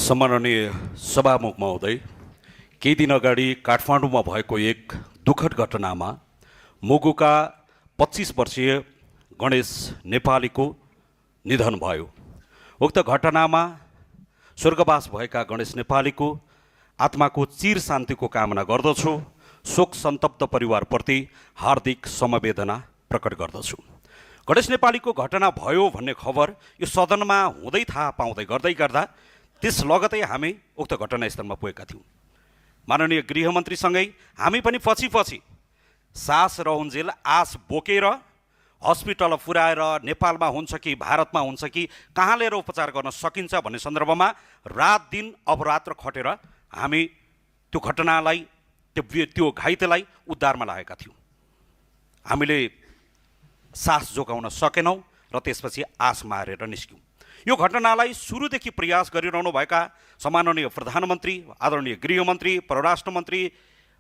सम्माननीय सभामुख महोदय, केही दिन अगाडि काठमाडौँमा भएको एक दुःखद घटनामा मुगुका 25 वर्षीय गणेश नेपालीको निधन भयो। उक्त घटनामा स्वर्गवास भएका गणेश नेपालीको आत्माको चिर शान्तिको कामना गर्दछु। शोक सन्तप्त परिवारप्रति हार्दिक समवेदना प्रकट गर्दछु। गणेश नेपालीको घटना भयो भन्ने खबर यो सदनमा हुँदै थाहा पाउँदै गर्दा त्यस लगतै हामी उक्त घटनास्थलमा पुगेका थियौँ। माननीय गृहमन्त्रीसँगै हामी पनि पछि सास रहउन्जेल आस बोकेर हस्पिटल पुर्याएर नेपालमा हुन्छ कि भारतमा हुन्छ कि कहाँ लिएर उपचार गर्न सकिन्छ भन्ने सन्दर्भमा रात दिन अहोरात्र खटेर हामी त्यो घटनालाई त्यो घाइतेलाई उद्धारमा लागेका थियौँ। हामीले सास जोगाउन सकेनौँ र त्यसपछि आस मारेर निस्क्यौँ। यो घटनालाई सुरुदेखि प्रयास गरिरहनु भएका सम्माननीय प्रधानमन्त्री, आदरणीय गृहमन्त्री, परराष्ट्र मन्त्री,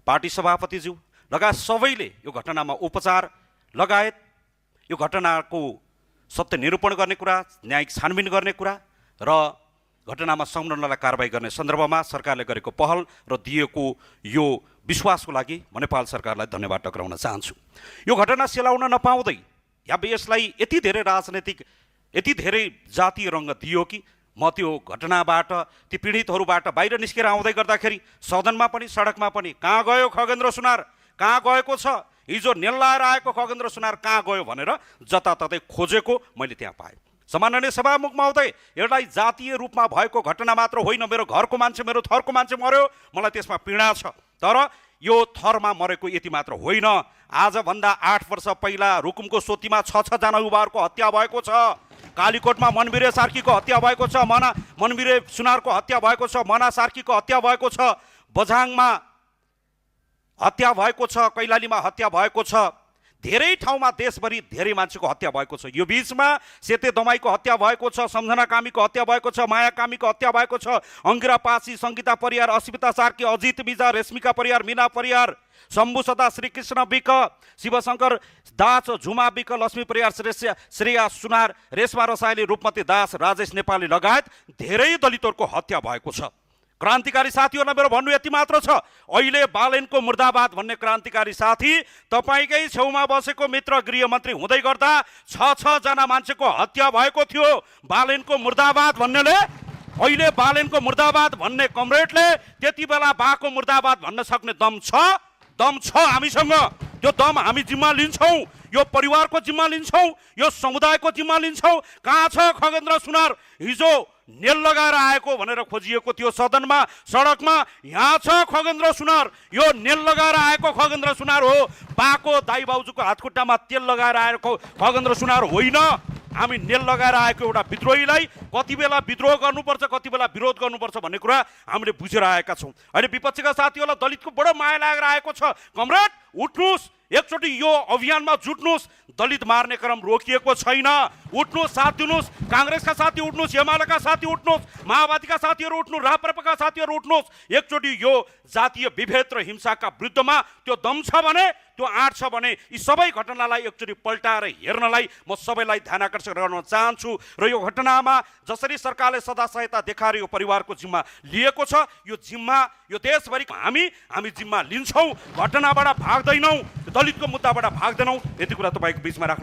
पार्टी सभापतिज्यू लगायत सबैले यो घटनामा उपचार लगायत यो घटनाको सत्य निरूपण गर्ने कुरा, न्यायिक छानबिन गर्ने कुरा र घटनामा संलग्नलाई कारबाही गर्ने सन्दर्भमा सरकारले गरेको पहल र दिएको यो विश्वासको लागि म नेपाल सरकारलाई धन्यवाद टक्राउन चाहन्छु। यो घटना सेलाउन नपाउँदै या यसलाई यति धेरै राजनैतिक, यति धेरै जातीय रङ्ग दियो कि म त्यो घटनाबाट, ती पीडितहरूबाट बाहिर निस्केर आउँदै गर्दाखेरि सदनमा पनि सडकमा पनि कहाँ गयो खगेन्द्र सुनार, कहाँ गएको छ, हिजो नेल्लाएर आएको खगेन्द्र सुनार कहाँ गयो भनेर जताततै खोजेको मैले त्यहाँ पाएँ। सम्माननीय सभामुख महोदय, एउटाई जातीय रूपमा भएको घटना मात्र होइन, मेरो घरको मान्छे, मेरो थरको मान्छे मर्यो, मलाई त्यसमा पीडा छ। तर यो थरमा मरेको यति मात्र होइन। आजभन्दा 8 वर्ष पहिला रुकुमको सोतीमा 6 जना युवाहरूको हत्या भएको छ। कालीकोटमा मनबिरे सार्कीको हत्या भएको छ, मनबिरे सुनारको हत्या भएको छ, मना सार्कीको हत्या भएको छ, बझाङमा हत्या भएको छ, कैलालीमा हत्या भएको छ, धेरै ठाउँमा देशभरि धेरै मान्छेको हत्या भएको छ। यो बीचमा सेते दमाईको हत्या भएको छ, सम्झना कामीको हत्या भएको छ, माया कामीको हत्या भएको छ, अङ्गिरा पासी, सङ्गीता परियार, अस्मिता सार्की, अजित मिजा, रेश्मिका परियार, मीना परियार, शम्भु सदा, श्रीकृष्ण विक, शिवशङ्कर दास, झुमा विक, लक्ष्मी परियार, श्रेया सुनार, रेशमा रसाइली, रूपमती दास, राजेश नेपाली लगायत धेरै दलितहरूको हत्या भएको छ। क्रान्तिकारी साथीहरूलाई मेरो भन्नु यति मात्र छ, अहिले बालेनको मुर्दाबाद भन्ने क्रान्तिकारी साथी तपाईँकै छेउमा बसेको मित्र गृहमन्त्री हुँदै गर्दा 6 जना मान्छेको हत्या भएको थियो। बालेनको मुर्दाबाद भन्नेले, अहिले बालेनको मुर्दाबाद भन्ने कमरेडले त्यति बेला बाको मुर्दाबाद भन्न सक्ने दम छ हामीसँग। त्यो दम हामी जिम्मा लिन्छौँ, यो परिवारको जिम्मा लिन्छौँ, यो समुदायको जिम्मा लिन्छौँ। कहाँ छ खगेन्द्र सुनार? हिजो नेल लगाएर आएको भनेर खोजिएको थियो सदनमा, सडकमा। यहाँ छ खगेन्द्र सुनार, यो नेल लगाएर आएको खगेन्द्र सुनार हो। बाको दाइ बाउजूको हातखुट्टामा तेल लगाएर आएको खगेन्द्र सुनार होइन। हामी नेल लगाएर आएको एउटा विद्रोहीलाई कति बेला विद्रोह गर्नुपर्छ, कति बेला विरोध गर्नुपर्छ भन्ने कुरा हामीले बुझेर आएका छौँ। अहिले विपक्षीका साथीहरूलाई दलितको बडो माया लागेर आएको छ। कमरेड उठ्नुहोस्, एकचोटि यो अभियानमा जुट्नुहोस्। दलित मार्ने क्रम रोकिएको छैन। उठ्नुहोस्, साथ दिनुहोस्। काङ्ग्रेसका साथी उठ्नुहोस्, एमालेका साथी उठ्नुहोस्, माओवादीका साथीहरू उठ्नुहोस्, राप्रपाका साथीहरू उठ्नुहोस्। एकचोटि यो जातीय विभेद र हिंसाका विरुद्धमा त्यो दम छ भने, त्यो आँट छ भने यी सबै घटनालाई एकचोटि पल्टाएर हेर्नलाई म सबैलाई ध्यान आकर्षण गर्न चाहन्छु। र यो घटनामा जसरी सरकारले सदा सहायता देखाएर यो परिवारको जिम्मा लिएको छ, यो जिम्मा यो देशभरि हामी जिम्मा लिन्छौँ। घटनाबाट भाग्दैनौँ, दलितको मुद्दाबाट भाग्दैनौँ। यति कुरा तपाईँको बिचमा राख्नु